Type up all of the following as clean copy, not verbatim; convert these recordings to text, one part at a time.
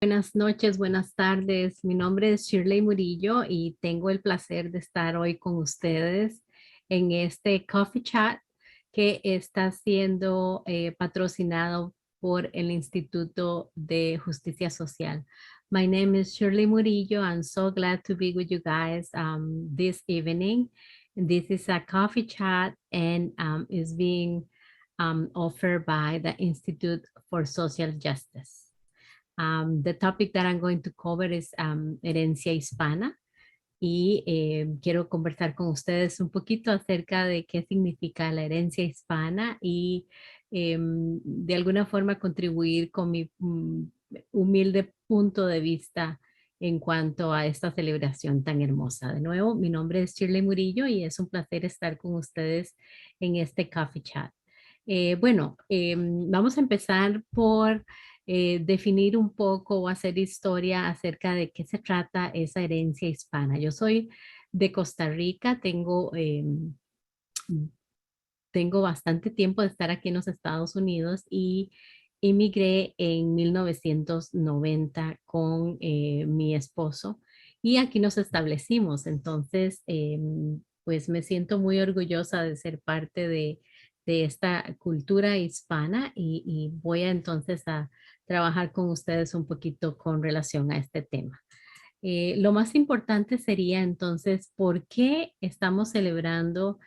Buenas noches, buenas tardes. Mi nombre es Shirley Murillo y tengo el placer de estar hoy con ustedes en este coffee chat que está siendo patrocinado por el Instituto de Justicia Social. My name is Shirley Murillo. I'm so glad to be with you guys this evening. This is a coffee chat and is being offered by the Institute for Social Justice. The topic that I'm going to cover is herencia hispana y quiero conversar con ustedes un poquito acerca de qué significa la herencia hispana y de alguna forma contribuir con mi humilde punto de vista en cuanto a esta celebración tan hermosa. De nuevo, mi nombre es Shirley Murillo y es un placer estar con ustedes en este coffee chat. Vamos a empezar por definir un poco o hacer historia acerca de qué se trata esa herencia hispana. Yo soy de Costa Rica, tengo bastante tiempo de estar aquí en los Estados Unidos y emigré en 1990 con mi esposo y aquí nos establecimos. Entonces, pues me siento muy orgullosa de ser parte de esta cultura hispana y voy a entonces a trabajar con ustedes un poquito con relación a este tema. Lo más importante sería entonces, ¿por qué estamos celebrando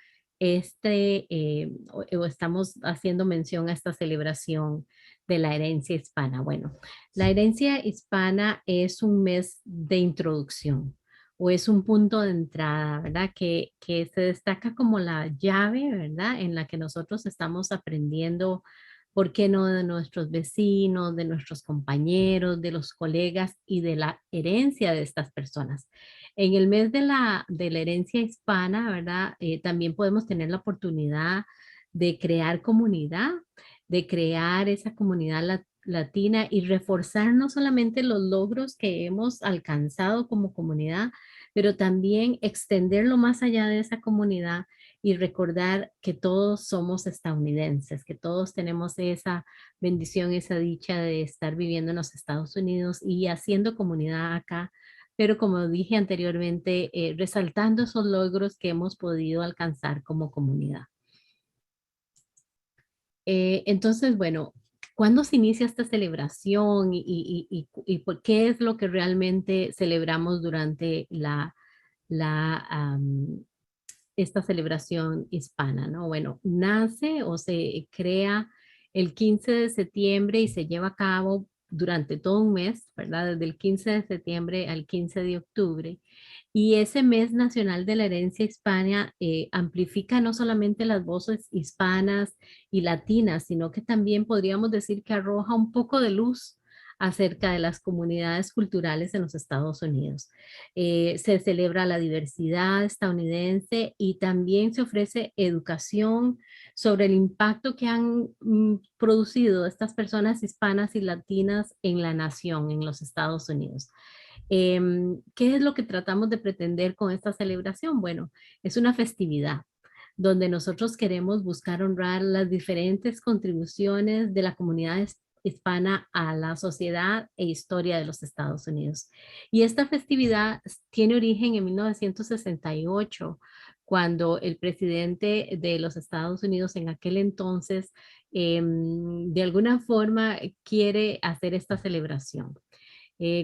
o estamos haciendo mención a esta celebración de la herencia hispana? Bueno, la herencia hispana es un mes de introducción o es un punto de entrada, ¿verdad? Que se destaca como la llave, ¿verdad? En la que nosotros estamos aprendiendo. ¿Por qué no de nuestros vecinos, de nuestros compañeros, de los colegas y de la herencia de estas personas? En el mes de la herencia hispana, ¿verdad? También podemos tener la oportunidad de crear comunidad, de crear esa comunidad latina y reforzar no solamente los logros que hemos alcanzado como comunidad, pero también extenderlo más allá de esa comunidad y recordar que todos somos estadounidenses, que todos tenemos esa bendición, esa dicha de estar viviendo en los Estados Unidos y haciendo comunidad acá, pero como dije anteriormente, resaltando esos logros que hemos podido alcanzar como comunidad. Entonces, bueno, ¿cuándo se inicia esta celebración y por qué es lo que realmente celebramos durante la, esta celebración hispana, ¿no? Bueno, nace o se crea el 15 de septiembre y se lleva a cabo durante todo un mes, ¿verdad? Desde el 15 de septiembre al 15 de octubre. Y ese mes nacional de la herencia hispana amplifica no solamente las voces hispanas y latinas, sino que también podríamos decir que arroja un poco de luz acerca de las comunidades culturales en los Estados Unidos. Se celebra la diversidad estadounidense y también se ofrece educación sobre el impacto que han producido estas personas hispanas y latinas en la nación, en los Estados Unidos. ¿Qué es lo que tratamos de pretender con esta celebración? Bueno, es una festividad donde nosotros queremos buscar honrar las diferentes contribuciones de la comunidad hispana a la sociedad e historia de los Estados Unidos. Y esta festividad tiene origen en 1968, cuando el presidente de los Estados Unidos en aquel entonces, de alguna forma, quiere hacer esta celebración.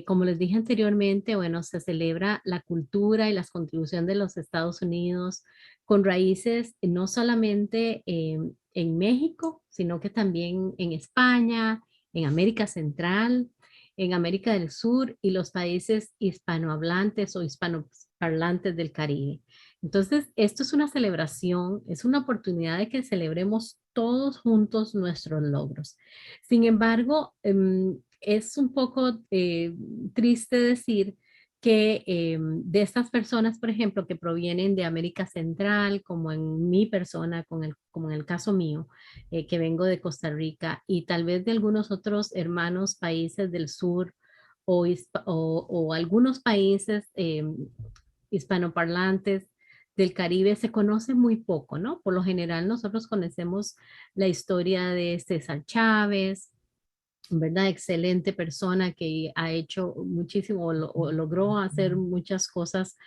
Como les dije anteriormente, bueno, se celebra la cultura y las contribuciones de los Estados Unidos con raíces no solamente en México, sino que también en España, en América Central, en América del Sur y los países hispanohablantes o hispanoparlantes del Caribe. Entonces, esto es una celebración, es una oportunidad de que celebremos todos juntos nuestros logros. Sin embargo, es un poco triste decir que de estas personas, por ejemplo, que provienen de América Central, como en mi persona, como en el caso mío, que vengo de Costa Rica, y tal vez de algunos otros hermanos países del sur o algunos países hispanoparlantes del Caribe, se conoce muy poco, ¿no? Por lo general nosotros conocemos la historia de César Chávez, ¿verdad? Excelente persona que ha hecho muchísimo o logró hacer muchas cosas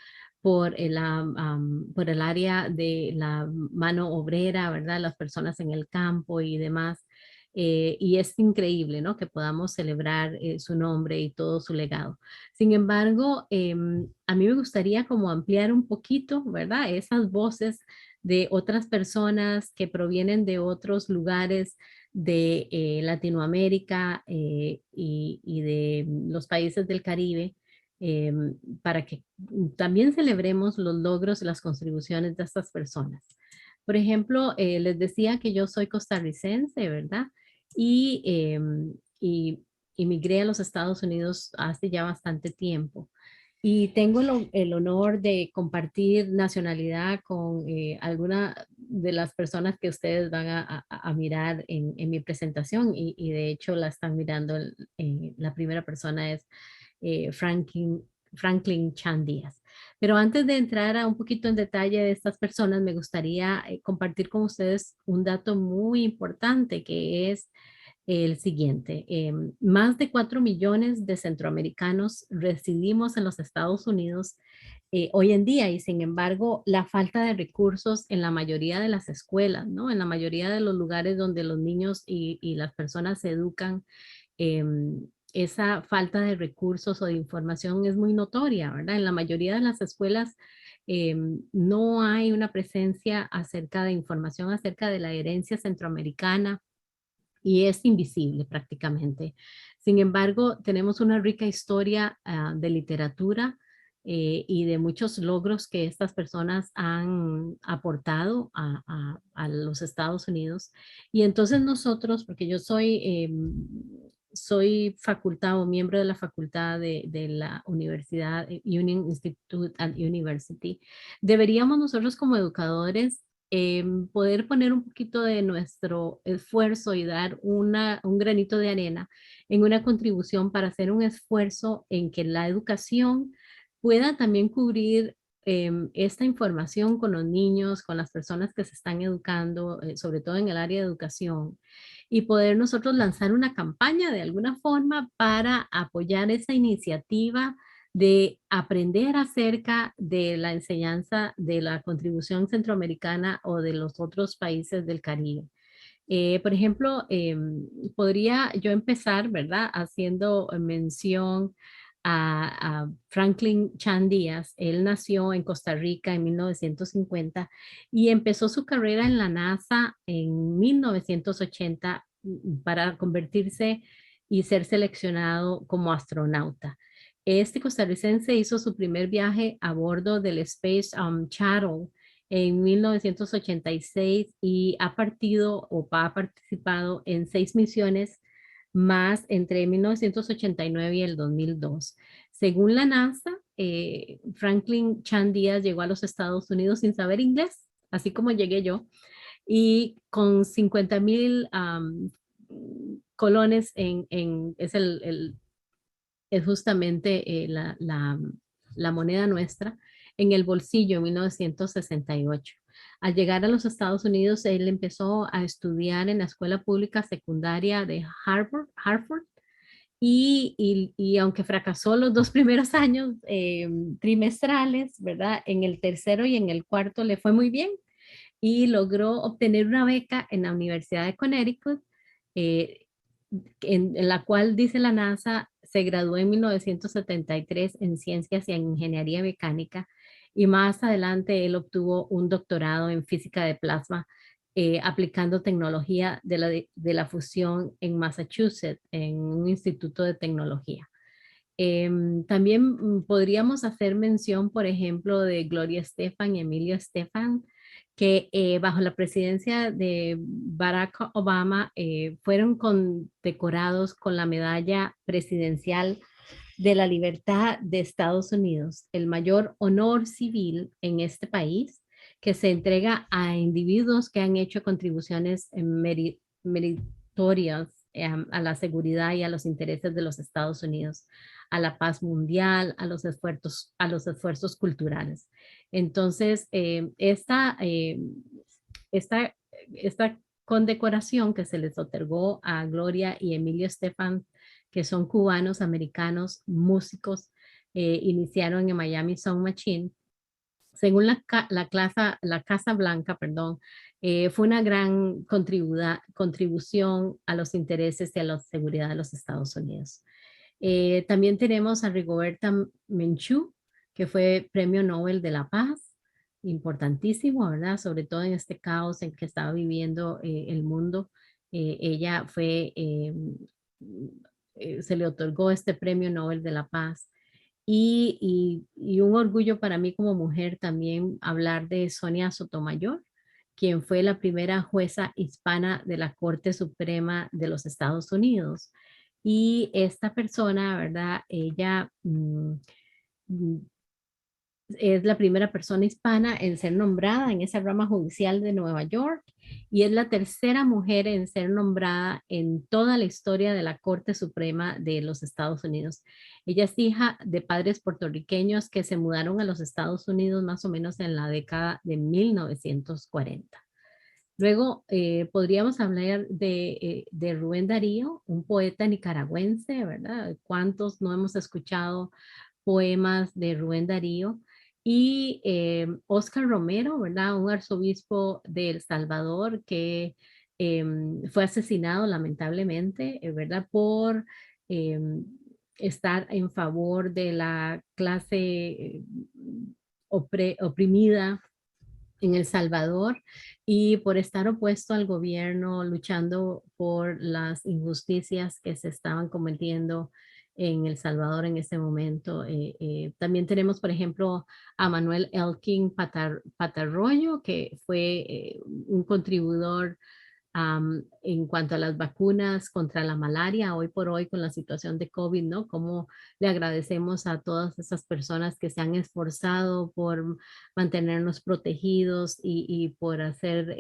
por el área de la mano obrera, ¿verdad? Las personas en el campo y demás. Y es increíble, ¿no? Que podamos celebrar su nombre y todo su legado. Sin embargo, a mí me gustaría como ampliar un poquito, ¿verdad? Esas voces de otras personas que provienen de otros lugares de Latinoamérica y de los países del Caribe, eh, para que también celebremos los logros y las contribuciones de estas personas. Por ejemplo, les decía que yo soy costarricense, ¿verdad? Y, y emigré a los Estados Unidos hace ya bastante tiempo. Y tengo el honor de compartir nacionalidad con alguna de las personas que ustedes van a mirar en mi presentación y de hecho la están mirando. La primera persona es Franklin Chan Díaz. Pero antes de entrar a un poquito en detalle de estas personas, me gustaría compartir con ustedes un dato muy importante que es el siguiente. Más de 4 millones de centroamericanos residimos en los Estados Unidos hoy en día y sin embargo la falta de recursos en la mayoría de las escuelas, ¿no? En la mayoría de los lugares donde los niños y las personas se educan, esa falta de recursos o de información es muy notoria, ¿verdad? En la mayoría de las escuelas no hay una presencia acerca de información acerca de la herencia centroamericana y es invisible prácticamente. Sin embargo, tenemos una rica historia de literatura y de muchos logros que estas personas han aportado a los Estados Unidos. Y entonces nosotros, porque yo soy facultad o miembro de la facultad de la Universidad Union Institute and University, deberíamos nosotros como educadores poder poner un poquito de nuestro esfuerzo y dar un granito de arena en una contribución para hacer un esfuerzo en que la educación pueda también cubrir esta información con los niños, con las personas que se están educando, sobre todo en el área de educación, y poder nosotros lanzar una campaña de alguna forma para apoyar esa iniciativa de aprender acerca de la enseñanza de la contribución centroamericana o de los otros países del Caribe. Por ejemplo, podría yo empezar, ¿verdad? Haciendo mención a Franklin Chan Díaz. Él nació en Costa Rica en 1950 y empezó su carrera en la NASA en 1980 para convertirse y ser seleccionado como astronauta. Este costarricense hizo su primer viaje a bordo del Space Shuttle en 1986 y ha partido o ha participado en 6 misiones más entre 1989 y el 2002. Según la NASA, Franklin Chan Díaz llegó a los Estados Unidos sin saber inglés, así como llegué yo, y con 50,000 colones es justamente la moneda nuestra en el bolsillo en 1968. Al llegar a los Estados Unidos, él empezó a estudiar en la escuela pública secundaria de Harvard y aunque fracasó los 2 primeros años trimestrales, ¿verdad? En el tercero y en el cuarto le fue muy bien y logró obtener una beca en la Universidad de Connecticut, eh, en la cual dice la NASA se graduó en 1973 en ciencias y en ingeniería mecánica y más adelante él obtuvo un doctorado en física de plasma aplicando tecnología de la fusión en Massachusetts, en un instituto de tecnología. También podríamos hacer mención, por ejemplo, de Gloria Estefan y Emilio Estefan, que bajo la presidencia de Barack Obama fueron condecorados con la medalla presidencial de la libertad de Estados Unidos, el mayor honor civil en este país que se entrega a individuos que han hecho contribuciones meritorias a la seguridad y a los intereses de los Estados Unidos, a la paz mundial, a los esfuerzos culturales. Entonces, esta condecoración que se les otorgó a Gloria y Emilio Estefan, que son cubanos, americanos, músicos, iniciaron en Miami Sound Machine. Según la Casa Blanca, perdón, fue una gran contribución a los intereses y a la seguridad de los Estados Unidos. También tenemos a Rigoberta Menchú, que fue Premio Nobel de la Paz, importantísimo, ¿verdad? Sobre todo en este caos en que estaba viviendo el mundo. Ella fue, se le otorgó este Premio Nobel de la Paz. Y un orgullo para mí como mujer también hablar de Sonia Sotomayor, quien fue la primera jueza hispana de la Corte Suprema de los Estados Unidos. Y esta persona, ¿verdad? Ella mm, es la primera persona hispana en ser nombrada en esa rama judicial de Nueva York y es la tercera mujer en ser nombrada en toda la historia de la Corte Suprema de los Estados Unidos. Ella es hija de padres puertorriqueños que se mudaron a los Estados Unidos más o menos en la década de 1940. Luego podríamos hablar de Rubén Darío, un poeta nicaragüense, ¿verdad? ¿Cuántos no hemos escuchado poemas de Rubén Darío? Y Oscar Romero, ¿verdad? Un arzobispo de El Salvador que fue asesinado lamentablemente, ¿verdad? Por estar en favor de la clase oprimida en El Salvador y por estar opuesto al gobierno, luchando por las injusticias que se estaban cometiendo en El Salvador en ese momento. También tenemos, por ejemplo, a Manuel Elkin Patarroyo, que fue un contribuidor en cuanto a las vacunas contra la malaria, hoy por hoy con la situación de COVID, ¿no? Cómo le agradecemos a todas esas personas que se han esforzado por mantenernos protegidos y por hacer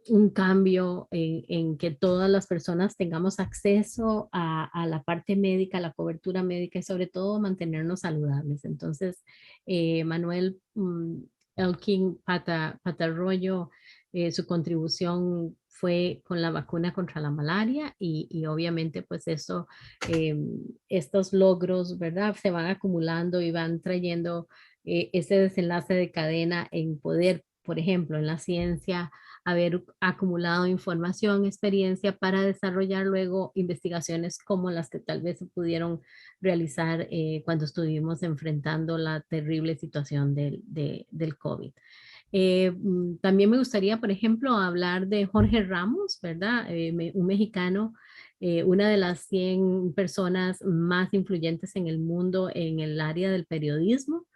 un cambio en que todas las personas tengamos acceso a la parte médica, a la cobertura médica y sobre todo mantenernos saludables. Entonces, Manuel Elkin Patarroyo, su contribución fue con la vacuna contra la malaria y obviamente pues eso, estos logros, ¿verdad? Se van acumulando y van trayendo ese desenlace de cadena en poder, por ejemplo, en la ciencia, haber acumulado información, experiencia para desarrollar luego investigaciones como las que tal vez se pudieron realizar cuando estuvimos enfrentando la terrible situación del COVID. También me gustaría, por ejemplo, hablar de Jorge Ramos, ¿verdad? Un mexicano, una de las 100 personas más influyentes en el mundo en el área del periodismo.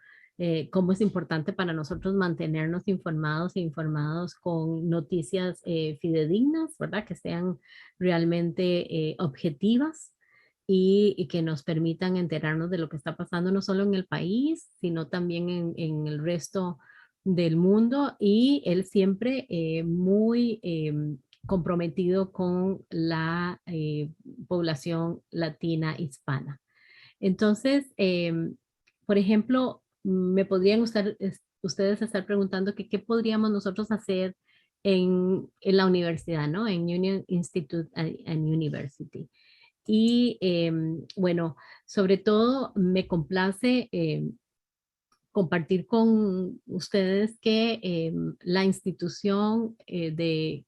Cómo es importante para nosotros mantenernos informados e informados con noticias fidedignas, ¿verdad? Que sean realmente objetivas y que nos permitan enterarnos de lo que está pasando no solo en el país, sino también en el resto del mundo y él siempre muy comprometido con la población latina hispana. Entonces, por ejemplo, me podrían ustedes estar preguntando que qué podríamos nosotros hacer en la universidad, ¿no? En Union Institute and University. Y bueno, sobre todo me complace compartir con ustedes que la institución de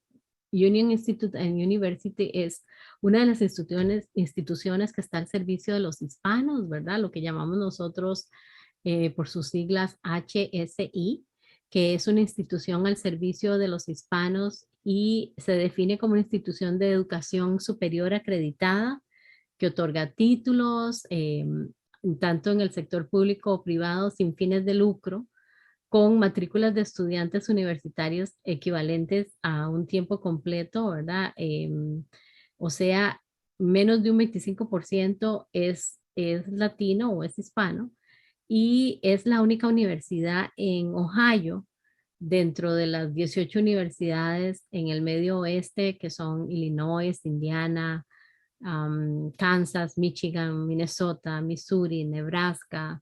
Union Institute and University es una de las instituciones que está al servicio de los hispanos, ¿verdad? Lo que llamamos nosotros por sus siglas HSI, que es una institución al servicio de los hispanos y se define como una institución de educación superior acreditada que otorga títulos, tanto en el sector público o privado sin fines de lucro, con matrículas de estudiantes universitarios equivalentes a un tiempo completo, ¿verdad? O sea, menos de un 25% es latino o es hispano y es la única universidad en Ohio dentro de las 18 universidades en el medio oeste que son Illinois, Indiana, Kansas, Michigan, Minnesota, Missouri, Nebraska,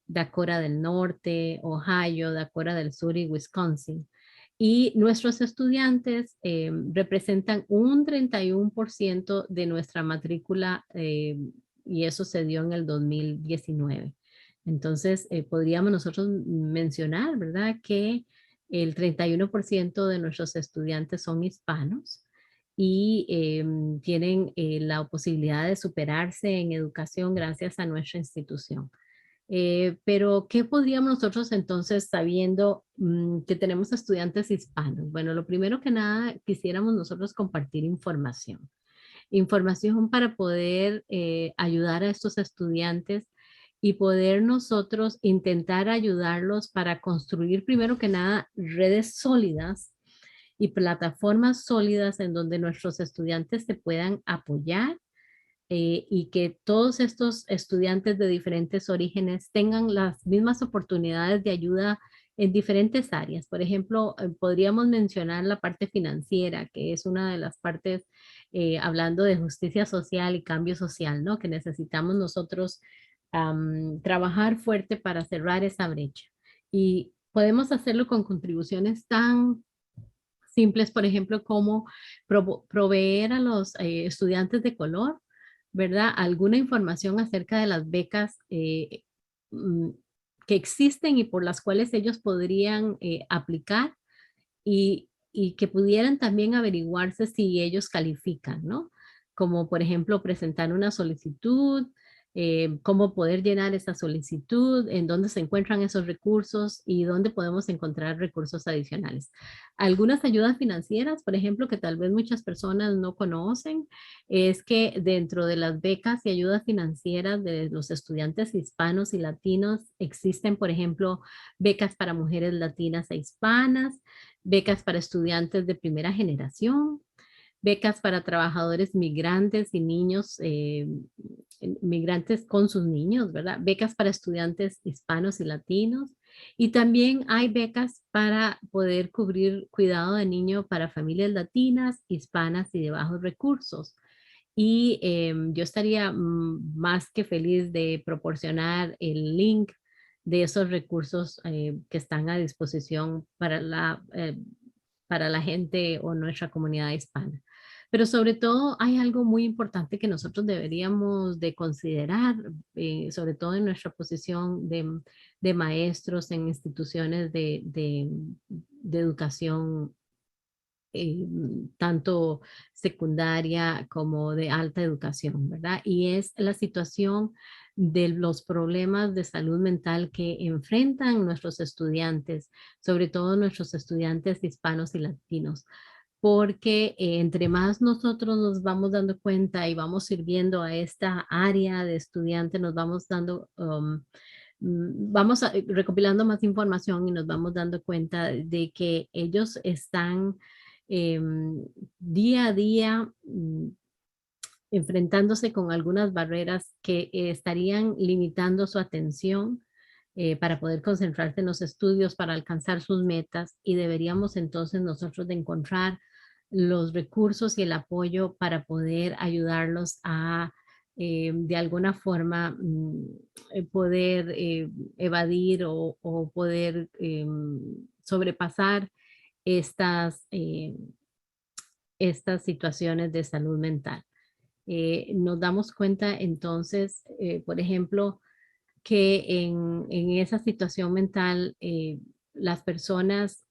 Dakota del Norte, Ohio, Dakota del Sur y Wisconsin. Y nuestros estudiantes representan un 31% de nuestra matrícula y eso se dio en el 2019. Entonces, podríamos nosotros mencionar, ¿verdad? Que el 31% de nuestros estudiantes son hispanos y tienen la posibilidad de superarse en educación gracias a nuestra institución. Pero, ¿qué podríamos nosotros entonces, sabiendo que tenemos estudiantes hispanos? Bueno, lo primero que nada, quisiéramos nosotros compartir información. Información para poder ayudar a estos estudiantes y poder nosotros intentar ayudarlos para construir, primero que nada, redes sólidas y plataformas sólidas en donde nuestros estudiantes se puedan apoyar y que todos estos estudiantes de diferentes orígenes tengan las mismas oportunidades de ayuda en diferentes áreas. Por ejemplo, podríamos mencionar la parte financiera, que es una de las partes, hablando de justicia social y cambio social, ¿no? Que necesitamos nosotros trabajar fuerte para cerrar esa brecha. Y podemos hacerlo con contribuciones tan simples, por ejemplo, como proveer a los estudiantes de color, ¿verdad? Alguna información acerca de las becas mm, que existen y por las cuales ellos podrían aplicar y que pudieran también averiguarse si ellos califican, ¿no? Como por ejemplo presentar una solicitud, cómo poder llenar esa solicitud, en dónde se encuentran esos recursos y dónde podemos encontrar recursos adicionales. Algunas ayudas financieras, por ejemplo, que tal vez muchas personas no conocen, es que dentro de las becas y ayudas financieras de los estudiantes hispanos y latinos existen, por ejemplo, becas para mujeres latinas e hispanas, becas para estudiantes de primera generación, becas para trabajadores migrantes y niños, migrantes con sus niños, ¿verdad? Becas para estudiantes hispanos y latinos. Y también hay becas para poder cubrir cuidado de niño para familias latinas, hispanas y de bajos recursos. Y yo estaría más que feliz de proporcionar el link de esos recursos que están a disposición para la gente o nuestra comunidad hispana. Pero sobre todo hay algo muy importante que nosotros deberíamos de considerar, sobre todo en nuestra posición de maestros en instituciones de educación tanto secundaria como de alta educación, ¿verdad? Y es la situación de los problemas de salud mental que enfrentan nuestros estudiantes, sobre todo nuestros estudiantes hispanos y latinos, porque entre más nosotros nos vamos dando cuenta y vamos sirviendo a esta área de estudiantes, nos vamos dando vamos recopilando más información y nos vamos dando cuenta de que ellos están día a día enfrentándose con algunas barreras que estarían limitando su atención para poder concentrarse en los estudios, para alcanzar sus metas y deberíamos entonces nosotros de encontrar los recursos y el apoyo para poder ayudarlos a de alguna forma poder evadir o poder sobrepasar estas, estas situaciones de salud mental. Nos damos cuenta entonces, por ejemplo, que en esa situación mental las personas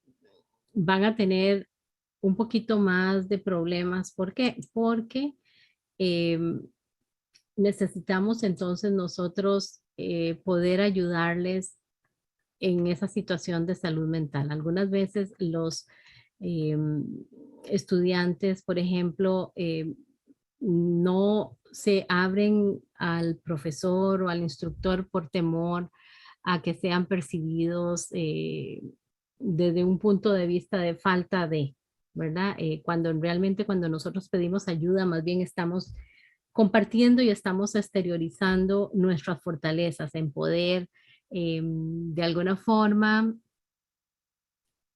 van a tener un poquito más de problemas. ¿Por qué? Porque em, necesitamos entonces nosotros poder ayudarles en esa situación de salud mental. Algunas veces los estudiantes, por ejemplo, no se abren al profesor o al instructor por temor a que sean percibidos desde un punto de vista de falta de, ¿verdad? Cuando realmente cuando nosotros pedimos ayuda, más bien estamos compartiendo y estamos exteriorizando nuestras fortalezas en poder de alguna forma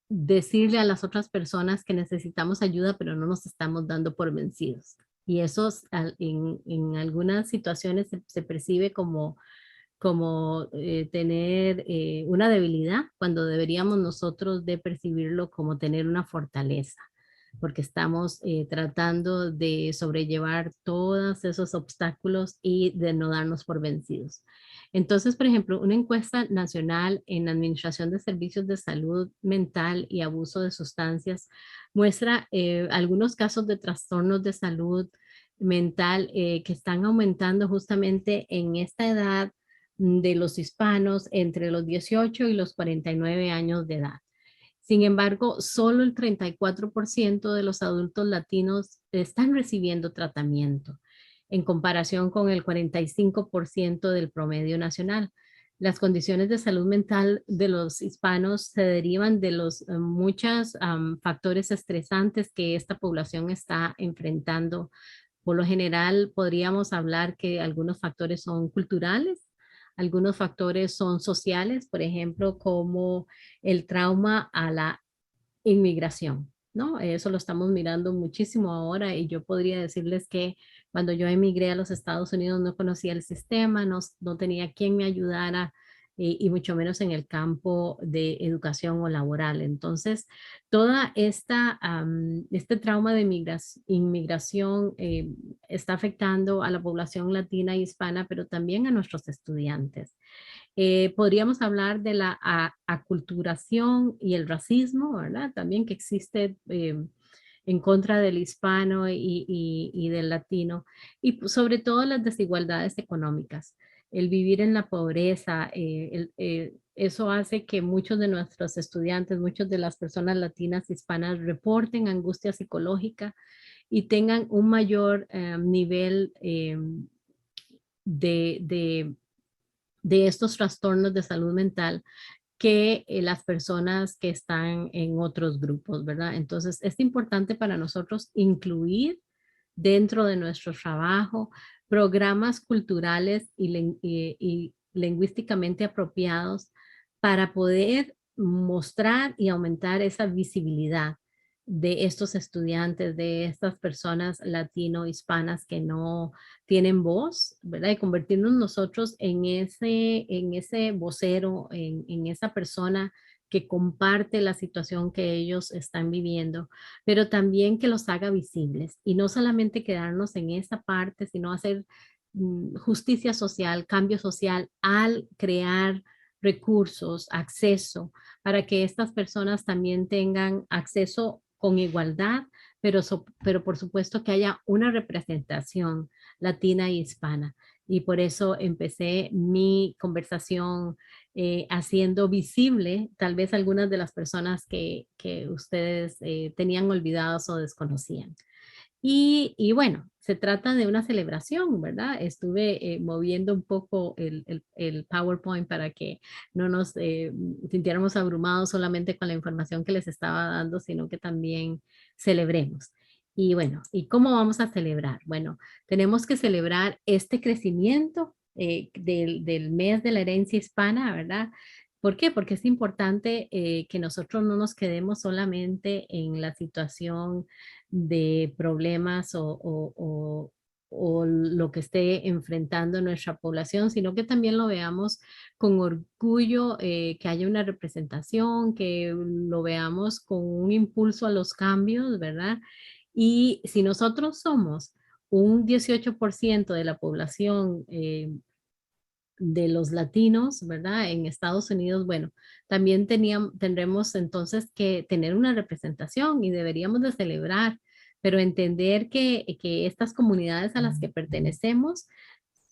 decirle a las otras personas que necesitamos ayuda, pero no nos estamos dando por vencidos. Y eso en algunas situaciones se percibe como como tener una debilidad, cuando deberíamos nosotros de percibirlo como tener una fortaleza, porque estamos tratando de sobrellevar todos esos obstáculos y de no darnos por vencidos. Entonces, por ejemplo, una encuesta nacional en Administración de Servicios de Salud Mental y Abuso de Sustancias muestra algunos casos de trastornos de salud mental que están aumentando justamente en esta edad de los hispanos entre los 18 y los 49 años de edad. Sin embargo, solo el 34% de los adultos latinos están recibiendo tratamiento, en comparación con el 45% del promedio nacional. Las condiciones de salud mental de los hispanos se derivan de los muchos factores estresantes que esta población está enfrentando. Por lo general, podríamos hablar que algunos factores son culturales, algunos factores son sociales, por ejemplo, como el trauma a la inmigración, ¿no? Eso lo estamos mirando muchísimo ahora y yo podría decirles que cuando yo emigré a los Estados Unidos no conocía el sistema, no tenía quien me ayudara y mucho menos en el campo de educación o laboral. Entonces, toda este trauma de inmigración está afectando a la población latina y hispana, pero también a nuestros estudiantes. Podríamos hablar de la aculturación y el racismo, ¿verdad? También que existe en contra del hispano y del latino, y sobre todo las desigualdades económicas. El vivir en la pobreza, eso hace que muchos de nuestros estudiantes, muchas de las personas latinas hispanas reporten angustia psicológica y tengan un mayor nivel de de estos trastornos de salud mental que las personas que están en otros grupos, ¿verdad? Entonces, es importante para nosotros incluir dentro de nuestro trabajo programas culturales y lingüísticamente apropiados para poder mostrar y aumentar esa visibilidad de estos estudiantes, de estas personas latino-hispanas que no tienen voz, ¿verdad? Y convertirnos nosotros en ese vocero, en esa persona que comparte la situación que ellos están viviendo, pero también que los haga visibles y no solamente quedarnos en esa parte, sino hacer justicia social, cambio social al crear recursos, acceso, para que estas personas también tengan acceso con igualdad, pero por supuesto que haya una representación latina y hispana. Y por eso empecé mi conversación haciendo visible tal vez algunas de las personas que ustedes tenían olvidadas o desconocían. Y bueno, se trata de una celebración, ¿verdad? Estuve moviendo un poco el PowerPoint para que no nos sintiéramos abrumados solamente con la información que les estaba dando, sino que también celebremos. Y bueno, ¿y cómo vamos a celebrar? Bueno, tenemos que celebrar este crecimiento del mes de la herencia hispana, ¿verdad? ¿Por qué? Porque es importante que nosotros no nos quedemos solamente en la situación de problemas o lo que esté enfrentando nuestra población, sino que también lo veamos con orgullo, que haya una representación, que lo veamos con un impulso a los cambios, ¿verdad? Y si nosotros somos un 18% de la población de los latinos, ¿verdad? En Estados Unidos, bueno, también tendremos entonces que tener una representación y deberíamos de celebrar, pero entender que estas comunidades a las que pertenecemos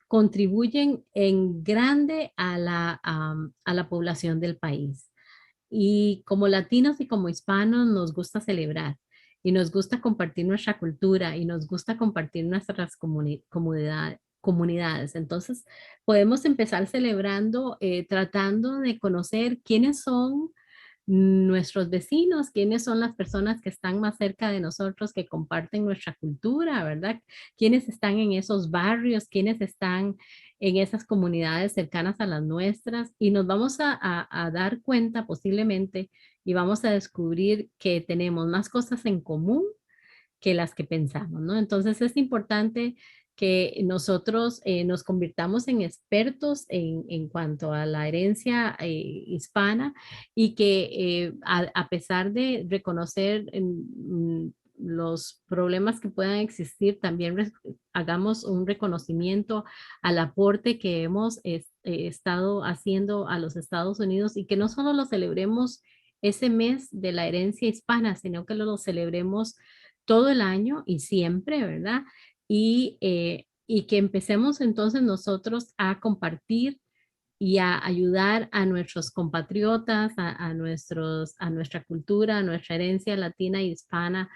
contribuyen en grande a la población del país. Y como latinos y como hispanos nos gusta celebrar y nos gusta compartir nuestra cultura y nos gusta compartir nuestras comunidades. Entonces, podemos empezar celebrando, tratando de conocer quiénes son nuestros vecinos, quiénes son las personas que están más cerca de nosotros, que comparten nuestra cultura, ¿verdad? Quiénes están en esos barrios, quiénes están en esas comunidades cercanas a las nuestras y nos vamos a dar cuenta posiblemente y vamos a descubrir que tenemos más cosas en común que las que pensamos, ¿no? Entonces es importante que nosotros nos convirtamos en expertos en cuanto a la herencia hispana y que a pesar de reconocer los problemas que puedan existir, también hagamos un reconocimiento al aporte que hemos estado haciendo a los Estados Unidos y que no solo lo celebremos ese mes de la herencia hispana, sino que lo celebremos todo el año y siempre, ¿verdad? Y que empecemos entonces nosotros a compartir y a ayudar a nuestros compatriotas, a nuestra cultura, a nuestra herencia latina e hispana.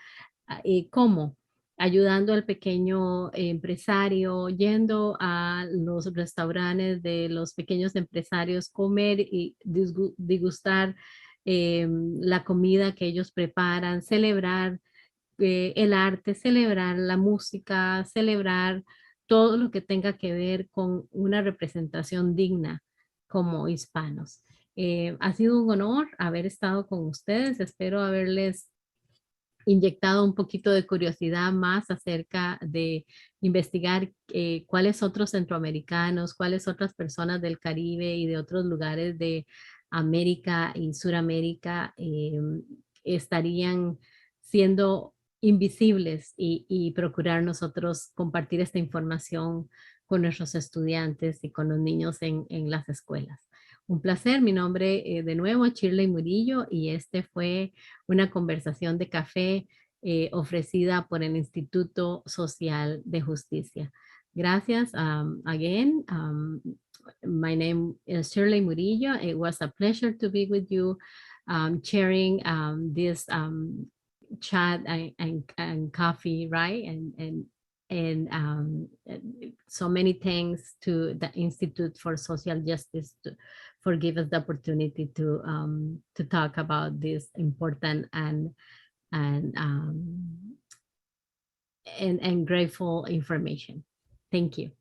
¿Cómo? Ayudando al pequeño empresario, yendo a los restaurantes de los pequeños empresarios, comer y degustar la comida que ellos preparan, celebrar el arte, celebrar la música, celebrar todo lo que tenga que ver con una representación digna como hispanos. Ha sido un honor haber estado con ustedes. Espero haberles inyectado un poquito de curiosidad más acerca de investigar cuáles otros centroamericanos, cuáles otras personas del Caribe y de otros lugares de América y Suramérica estarían siendo invisibles y procurar nosotros compartir esta información con nuestros estudiantes y con los niños en las escuelas. Un placer, mi nombre de nuevo, Shirley Murillo, y este fue una conversación de café ofrecida por el Instituto Social de Justicia. Gracias again. My name is Shirley Murillo. It was a pleasure to be with you, sharing this chat and coffee, right? And so many thanks to the Institute for Social Justice for giving us the opportunity to talk about this important and and grateful information. Thank you.